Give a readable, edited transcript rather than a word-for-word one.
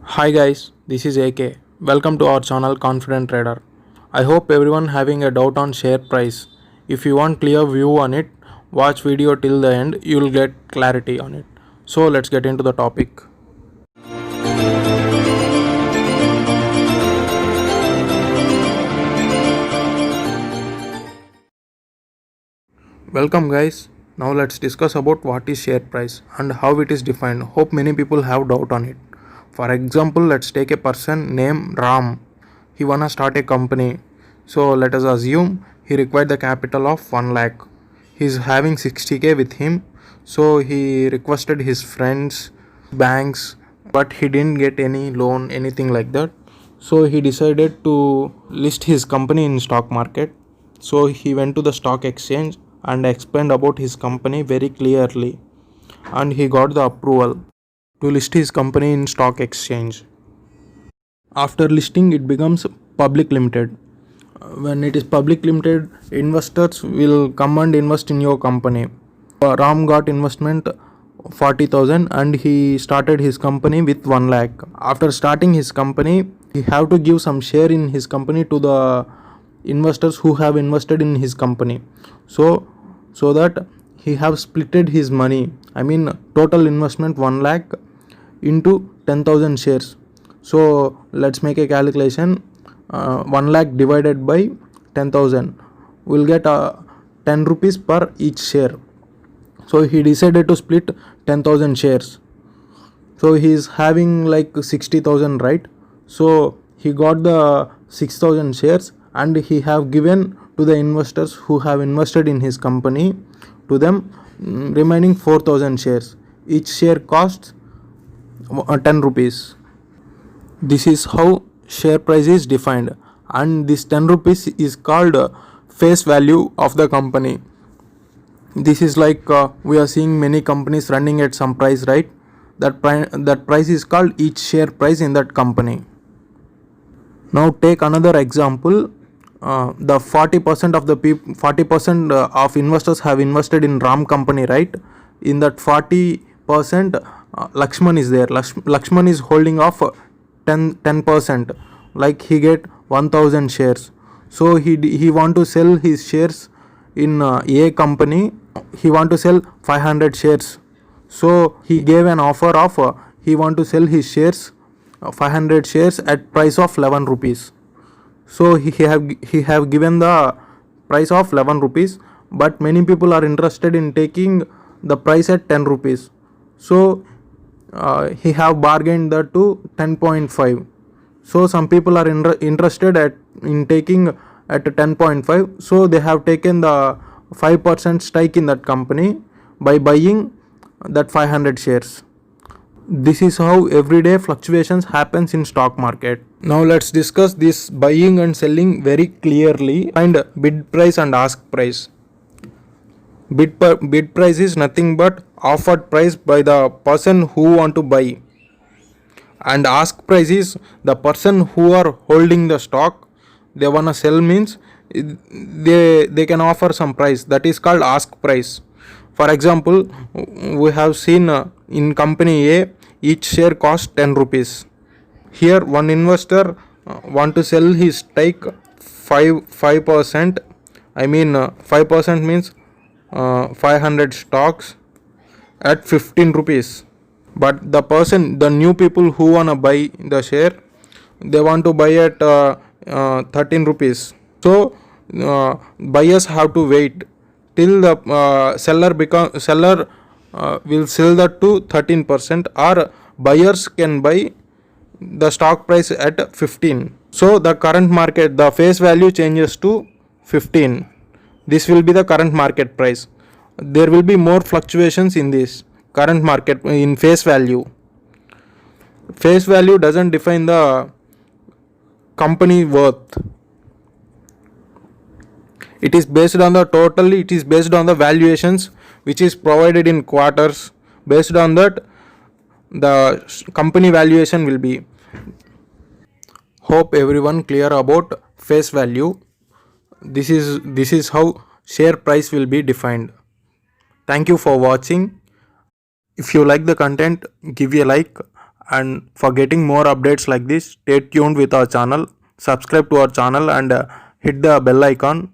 Hi guys, this is AK. Welcome to our channel Confident Trader. I hope everyone having a doubt on share price. If you want clear view on it, watch video till the end, you will get clarity on it. So let's get into the topic. Welcome guys. Now let's discuss about what is share price and how it is defined. Hope many people have doubt on it. For example, let's take a person named Ram. He wanna start a company. So let us assume he required the capital of 1 lakh. He's having 60k with him. So he requested his friends, banks, but he didn't get any loan, anything like that. So he decided to list his company in stock market. So he went to the stock exchange and explained about his company very clearly, and he got the approval to list his company in stock exchange. After listing, it becomes public limited. When it is public limited, investors will come and invest in your company. Ram got investment 40,000 and he started his company with 1 lakh. After starting his company, he have to give some share in his company to the investors who have invested in his company. So that he have splitted his money. I mean total investment 1 lakh into 10,000 shares. So let's make a calculation. 1 lakh divided by 10,000 will get 10 rupees per each share. So he decided to split 10,000 shares. So he is having like 60,000, right? So he got the 6,000 shares and he have given to the investors who have invested in his company, to them remaining 4,000 shares. Each share costs 10 rupees. This is how share price is defined, and this 10 rupees is called face value of the company. This is like we are seeing many companies running at some price, right? That price is called each share price in that company. Now take another example. The 40% of the 40% of investors have invested in Ram company, right? In that 40%, Lakshman is there. Lakshman is holding off 10%. Like he get 1,000 shares. So he want to sell his shares in A company. He want to sell 500 shares. So he gave an offer of he want to sell his shares 500 shares at price of 11 rupees. So he have given the price of 11 rupees, but many people are interested in taking the price at 10 rupees. So he have bargained that to 10.5. So some people are interested in taking at 10.5. So they have taken the 5% stake in that company by buying that 500 shares. This is how everyday fluctuations happens in stock market. Now let's discuss this buying and selling very clearly. Find bid price and ask price. Bid price is nothing but offered price by the person who want to buy, and ask price is the person who are holding the stock. They wanna sell means they can offer some price, that is called ask price. For example, we have seen in company A, each share cost 10 rupees. Here one investor want to sell his stake 5%. I mean 5% means 500 stocks at 15 rupees. But the new people who wanna buy the share, they want to buy at 13 rupees. So buyers have to wait till the seller will sell that to 13%, or buyers can buy the stock price at 15. So the current market, the face value changes to 15. This will be the current market price. There will be more fluctuations in this current market in face value. Face value doesn't define the company worth. It is based on the valuations which is provided in quarters. Based on that, the company valuation will be. Hope everyone clear about face value. This is how share price will be defined. Thank you for watching. If you like the content, give a like And for getting more updates like this, stay tuned with our channel, subscribe to our channel, and hit the bell icon